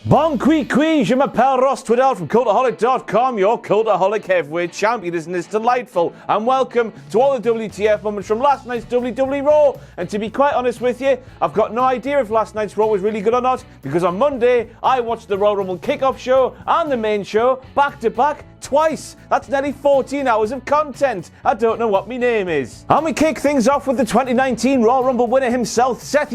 Bon qui, je m'appelle Ross Twiddell from Cultaholic.com, your Cultaholic heavyweight champion. Isn't this delightful? And welcome to all the WTF moments from last night's WWE Raw. And to be quite honest with you, I've got no idea if last night's Raw was really good or not, because on Monday, I watched the Royal Rumble kickoff show and the main show back to back twice. That's nearly 14 hours of content. I don't know what my name is. And we kick things off with the 2019 Royal Rumble winner himself, Seth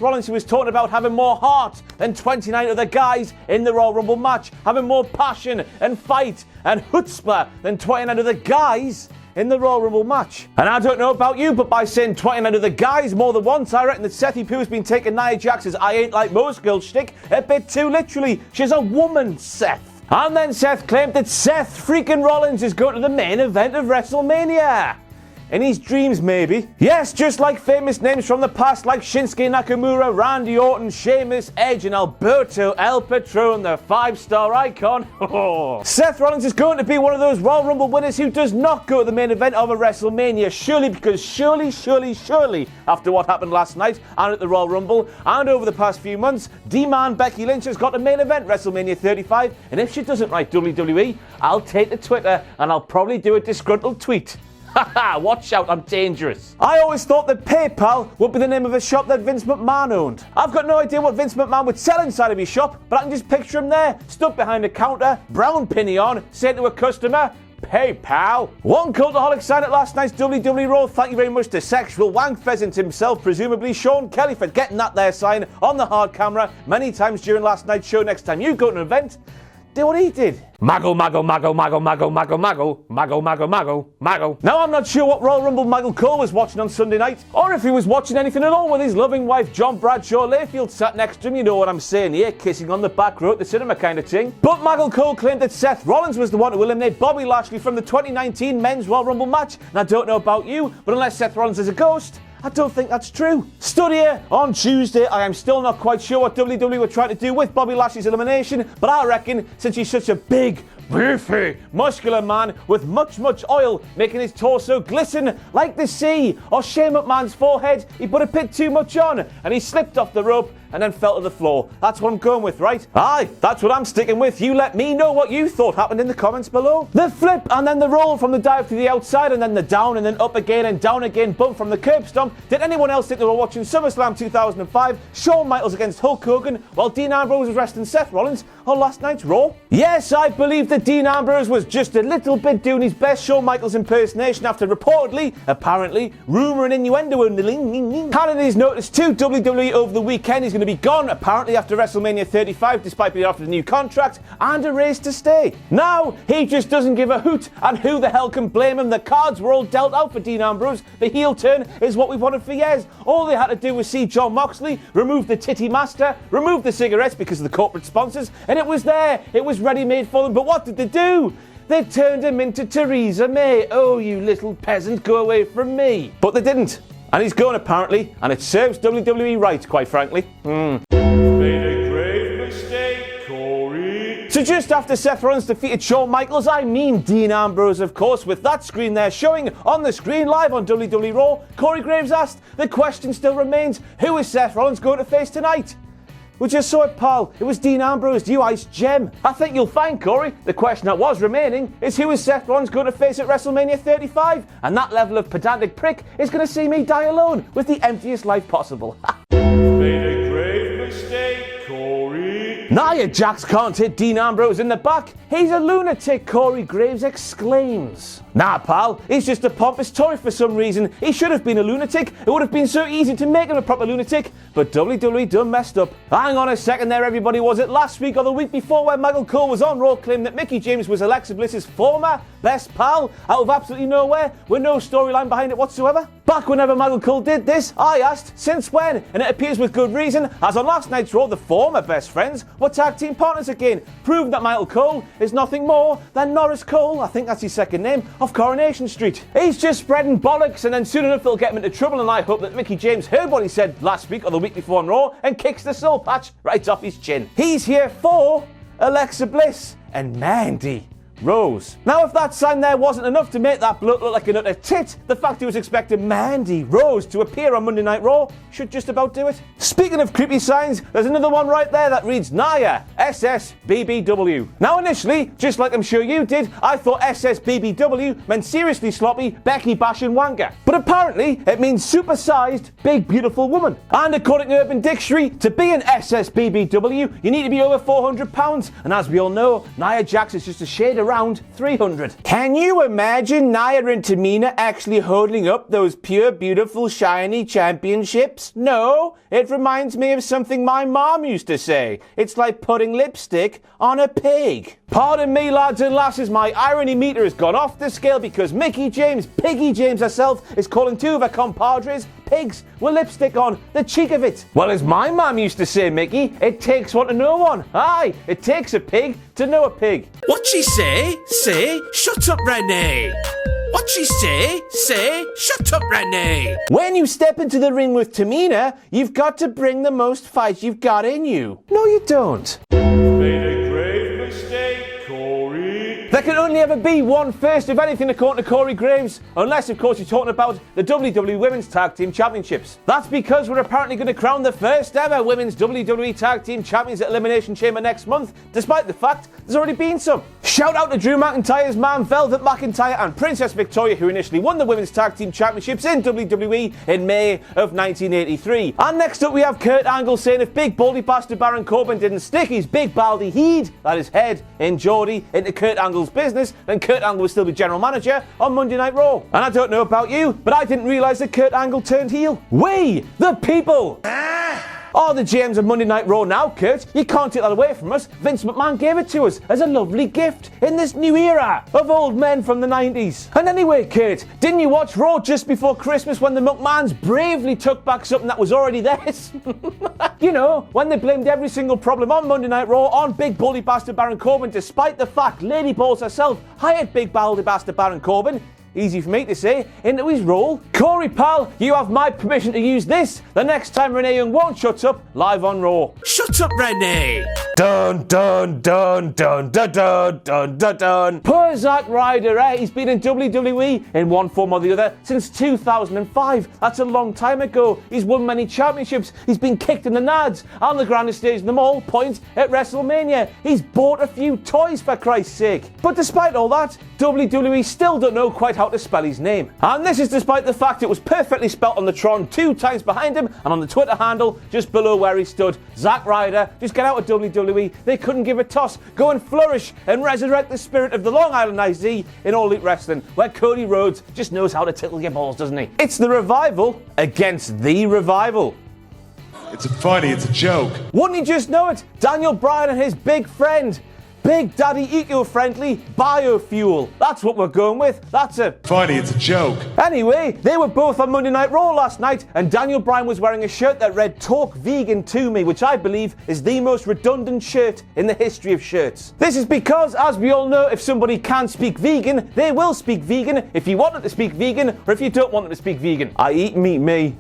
Rollins, who was talking about having more heart than 29 other guys in the Royal Rumble match, having more passion and fight and chutzpah than 29 other guys in the Royal Rumble match. And I don't know about you, but by saying 29 other guys more than once, I reckon that Sethy Poo has been taking Nia Jax's I ain't like most girls shtick a bit too literally. She's a woman, Seth. And then Seth claimed that Seth freaking Rollins is going to the main event of WrestleMania. In his dreams, maybe. Yes, just like famous names from the past like Shinsuke Nakamura, Randy Orton, Sheamus, Edge, and Alberto El Patron, the 5-star icon. Seth Rollins is going to be one of those Royal Rumble winners who does not go to the main event of a WrestleMania. Surely, because surely, after what happened last night and at the Royal Rumble and over the past few months, D-Man Becky Lynch has got a main event WrestleMania 35. And if she doesn't write WWE, I'll take to Twitter and I'll probably do a disgruntled tweet. Haha, watch out, I'm dangerous. I always thought that PayPal would be the name of a shop that Vince McMahon owned. I've got no idea what Vince McMahon would sell inside of his shop, but I can just picture him there, stood behind a counter, brown pinny on, saying to a customer, PayPal. One Cultaholic signed at last night's WWE Raw. Thank you very much to Sexual Wank Pheasant himself, presumably Sean Kelly, for getting that there sign on the hard camera many times during last night's show. Next time you go to an event, do what he did. Maggle. Now I'm not sure what Royal Rumble Michael Cole was watching on Sunday night, or if he was watching anything at all with his loving wife John Bradshaw Layfield sat next to him, you know what I'm saying here, kissing on the back row at the cinema kind of thing. But Michael Cole claimed that Seth Rollins was the one to eliminate Bobby Lashley from the 2019 Men's Royal Rumble match, and I don't know about you, but unless Seth Rollins is a ghost, I don't think that's true. Stood here on Tuesday, I am still not quite sure what WWE were trying to do with Bobby Lashley's elimination, but I reckon since he's such a big, beefy, muscular man with much oil making his torso glisten like the sea, or Shane McMahon's forehead, he put a bit too much on and he slipped off the rope and then fell to the floor. That's what I'm going with, right? Aye, that's what I'm sticking with. You let me know what you thought happened in the comments below. The flip and then the roll from the dive to the outside and then the down and then up again and down again, bump from the curb stomp. Did anyone else think they were watching SummerSlam 2005, Shawn Michaels against Hulk Hogan, while Dean Ambrose was wrestling Seth Rollins on last night's Raw? Yes, I believe that Dean Ambrose was just a little bit doing his best Shawn Michaels impersonation after reportedly, apparently, rumour and innuendo handed his notice to WWE over the weekend. He's going to be gone, apparently, after WrestleMania 35, despite being offered a new contract and a raise to stay. Now, he just doesn't give a hoot, and who the hell can blame him? The cards were all dealt out for Dean Ambrose. The heel turn is what we've wanted for years. All they had to do was see Jon Moxley, remove the titty master, remove the cigarettes because of the corporate sponsors, and it was there. It was ready-made for them. But what did they do? They turned him into Theresa May. Oh, you little peasant, go away from me. But they didn't. And he's gone, apparently, and it serves WWE right, quite frankly. Made a grave mistake, Corey. So just after Seth Rollins defeated Shawn Michaels, I mean Dean Ambrose, of course, with that screen there showing on the screen live on WWE Raw, Corey Graves asked, the question still remains, who is Seth Rollins going to face tonight? We just saw it, pal. It was Dean Ambrose, you iced gem. I think you'll find, Corey, the question that was remaining is who is Seth Rollins going to face at WrestleMania 35? And that level of pedantic prick is going to see me die alone with the emptiest life possible. Made a grave mistake, Corey. Nia Jax can't hit Dean Ambrose in the back. He's a lunatic, Corey Graves exclaims. Nah, pal, he's just a pompous toy for some reason. He should have been a lunatic. It would have been so easy to make him a proper lunatic, but WWE done messed up. Hang on a second there, everybody. Was it last week or the week before when Michael Cole was on Raw claiming that Mickie James was Alexa Bliss's former best pal out of absolutely nowhere with no storyline behind it whatsoever? Back whenever Michael Cole did this, I asked, since when? And it appears with good reason, as on last night's Raw, the former best friends were tag team partners again, proving that Michael Cole is nothing more than Norris Cole, I think that's his second name, of Coronation Street. He's just spreading bollocks, and then soon enough they'll get him into trouble, and I hope that Mickie James heard what he said last week or the week before on Raw and kicks the soul patch right off his chin. He's here for Alexa Bliss and Mandy. Rose. Now, if that sign there wasn't enough to make that bloke look like an utter tit, the fact he was expecting Mandy Rose to appear on Monday Night Raw should just about do it. Speaking of creepy signs, there's another one right there that reads Nia, SSBBW. Now, initially, just like I'm sure you did, I thought SSBBW meant seriously sloppy, Becky bashing wanker. But apparently, it means supersized, big, beautiful woman. And according to Urban Dictionary, to be an SSBBW, you need to be over 400 pounds. And as we all know, Nia Jax is just a shade around 300. Can you imagine Nia and Tamina actually holding up those pure, beautiful, shiny championships? No, it reminds me of something my mom used to say. It's like putting lipstick on a pig. Pardon me, lads and lasses, my irony meter has gone off the scale because Mickie James, Piggy James herself, is calling two of her compadres pigs with lipstick on. The cheek of it. Well, as my mum used to say, Mickey, it takes one to know one. Aye, it takes a pig to know a pig. What she say? Say, shut up, Renee. What she say? Say, shut up, Renee. When you step into the ring with Tamina, you've got to bring the most fight you've got in you. No, you don't. Made a grave mistake, Corey. There can only ever be one first of anything according to Corey Graves, unless of course you're talking about the WWE Women's Tag Team Championships. That's because we're apparently going to crown the first ever Women's WWE Tag Team Champions at Elimination Chamber next month, despite the fact there's already been some. Shout out to Drew McIntyre's mum, Velvet McIntyre, and Princess Victoria, who initially won the Women's Tag Team Championships in WWE in May of 1983. And next up we have Kurt Angle saying if big baldy bastard Baron Corbin didn't stick his big baldy head, that is head in Geordie, into Kurt Angle's business, then Kurt Angle would still be general manager on Monday Night Raw. And I don't know about you, but I didn't realise that Kurt Angle turned heel. We, the people, are the GMs of Monday Night Raw now, Curt. You can't take that away from us. Vince McMahon gave it to us as a lovely gift in this new era of old men from the 90s. And anyway, Curt, didn't you watch Raw just before Christmas when the McMahons bravely took back something that was already theirs? You know, when they blamed every single problem on Monday Night Raw on big baldy bastard Baron Corbin, despite the fact Lady Balls herself hired big baldy bastard Baron Corbin, easy for me to say, into his role. Corey, pal, you have my permission to use this the next time Renee Young won't shut up live on Raw. Shut up, Renee. Dun dun dun dun dun dun dun dun dun. Poor Zack Ryder, eh? He's been in WWE in one form or the other since 2005. That's a long time ago. He's won many championships. He's been kicked in the nads on the grandest stage in them all, point at WrestleMania. He's bought a few toys for Christ's sake. But despite all that, WWE still don't know quite how to spell his name. And this is despite the fact it was perfectly spelt on the Tron 2 times behind him and on the Twitter handle just below where he stood. Zack Ryder, just get out of WWE. They couldn't give a toss. Go and flourish and resurrect the spirit of the Long Island IZ in All Elite Wrestling, where Cody Rhodes just knows how to tickle your balls, doesn't he? It's the Revival against the Revival. It's funny, it's a joke. Wouldn't you just know it? Daniel Bryan and his big friend. Big Daddy eco-friendly biofuel. That's what we're going with. That's a funny, it's a joke. Anyway, they were both on Monday Night Raw last night, and Daniel Bryan was wearing a shirt that read "Talk Vegan to Me," which I believe is the most redundant shirt in the history of shirts. This is because, as we all know, if somebody can speak vegan, they will speak vegan if you want them to speak vegan, or if you don't want them to speak vegan. I eat meat, me.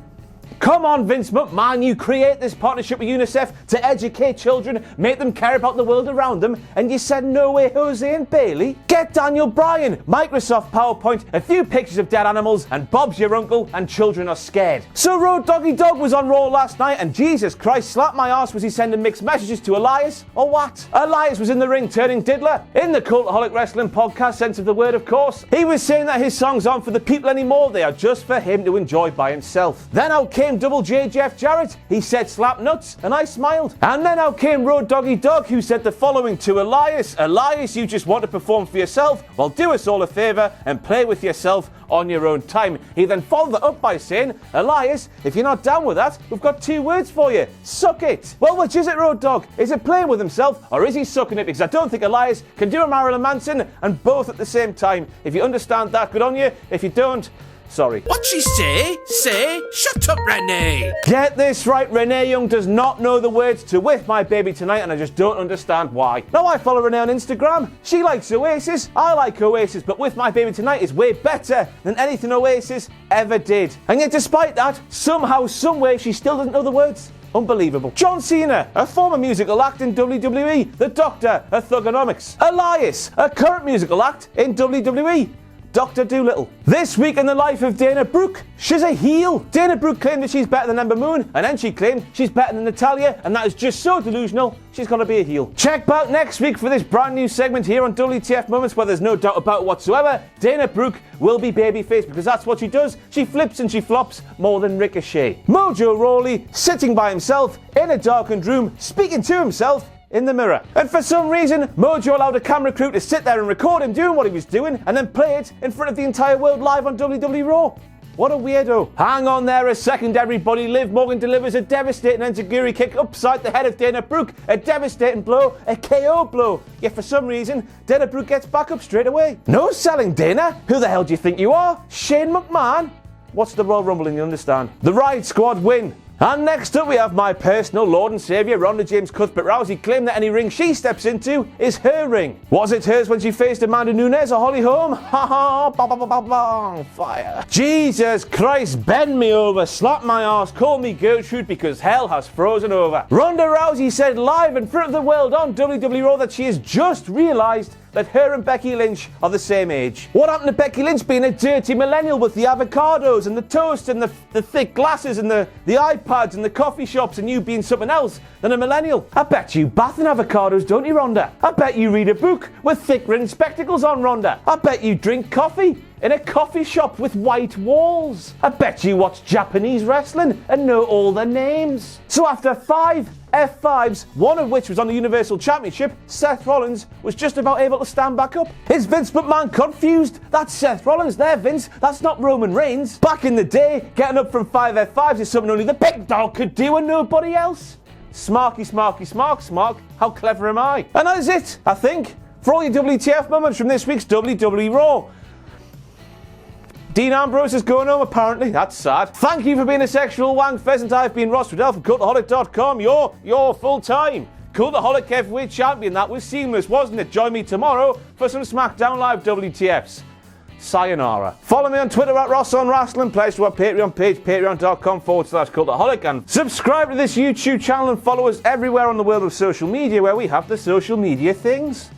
Come on, Vince McMahon, you create this partnership with UNICEF to educate children, make them care about the world around them, and you said no way Jose and Bayley? Get Daniel Bryan, Microsoft PowerPoint, a few pictures of dead animals, and Bob's your uncle, and children are scared. So Road Doggy Dogg was on Raw last night, and Jesus Christ, slap my arse, was he sending mixed messages to Elias, or what? Elias was in the ring turning diddler, in the Cultaholic Wrestling podcast sense of the word, of course. He was saying that his songs aren't for the people anymore, they are just for him to enjoy by himself. Then out came Double J Jeff Jarrett. He said slap nuts, and I smiled. And then out came Road Doggy Dogg, who said the following to Elias: Elias, you just want to perform for yourself? Well, do us all a favour and play with yourself on your own time. He then followed that up by saying, Elias, if you're not down with that, we've got two words for you. Suck it. Well, which is it, Road Dogg? Is it playing with himself, or is he sucking it? Because I don't think Elias can do a Marilyn Manson and both at the same time. If you understand that, good on you. If you don't, sorry. What she say? Say, shut up, Renee. Get this right, Renee Young does not know the words to With My Baby Tonight, and I just don't understand why. Now, I follow Renee on Instagram. She likes Oasis. I like Oasis, but With My Baby Tonight is way better than anything Oasis ever did. And yet, despite that, somehow, someway, she still doesn't know the words. Unbelievable. John Cena, a former musical act in WWE. The Doctor, a Thugonomics. Elias, a current musical act in WWE. Dr. Doolittle. This week in the life of Dana Brooke, she's a heel. Dana Brooke claimed that she's better than Ember Moon, and then she claimed she's better than Natalya, and that is just so delusional, she's got to be a heel. Check back next week for this brand new segment here on WTF Moments, where there's no doubt about it whatsoever. Dana Brooke will be babyface, because that's what she does. She flips and she flops more than Ricochet. Mojo Rawley sitting by himself in a darkened room, speaking to himself in the mirror. And for some reason, Mojo allowed a camera crew to sit there and record him doing what he was doing and then play it in front of the entire world live on WWE Raw. What a weirdo. Hang on there a second, everybody. Liv Morgan delivers a devastating enziguri kick upside the head of Dana Brooke. A devastating blow, a KO blow. Yet for some reason, Dana Brooke gets back up straight away. No selling, Dana. Who the hell do you think you are? Shane McMahon? What's the Royal Rumble, and you understand? The Riot Squad win. And next up we have my personal Lord and Saviour, Ronda James Cuthbert Rousey, claim that any ring she steps into is her ring. Was it hers when she faced Amanda Nunes or Holly Holm? Ha ha, ba ba ba ba ba, fire. Jesus Christ, bend me over, slap my arse, call me Gertrude, because hell has frozen over. Ronda Rousey said live in front of the world on WWE Raw that she has just realised that her and Becky Lynch are the same age. What happened to Becky Lynch being a dirty millennial with the avocados and the toast and the thick glasses and the iPads and the coffee shops, and you being something else than a millennial? I bet you bath in avocados, don't you, Ronda? I bet you read a book with thick-rimmed spectacles on, Ronda. I bet you drink coffee in a coffee shop with white walls. I bet you watch Japanese wrestling and know all their names. So after 5 F5s, one of which was on the Universal Championship, Seth Rollins was just about able to stand back up. Is Vince McMahon confused? That's Seth Rollins there, Vince. That's not Roman Reigns. Back in the day, getting up from 5 F5s is something only the big dog could do and nobody else. Smarky, smarky, smark, smark. How clever am I? And that is it, I think, for all your WTF moments from this week's WWE Raw. Dean Ambrose is going home, apparently. That's sad. Thank you for being a sexual wank pheasant. I've been Ross Riddell from Cultaholic.com. You're full-time Cultaholic Heavyweight Champion. That was seamless, wasn't it? Join me tomorrow for some SmackDown Live WTFs. Sayonara. Follow me on Twitter at Ross on Wrestling. Pledge to our Patreon page, patreon.com/Cultaholic. And subscribe to this YouTube channel and follow us everywhere on the world of social media, where we have the social media things.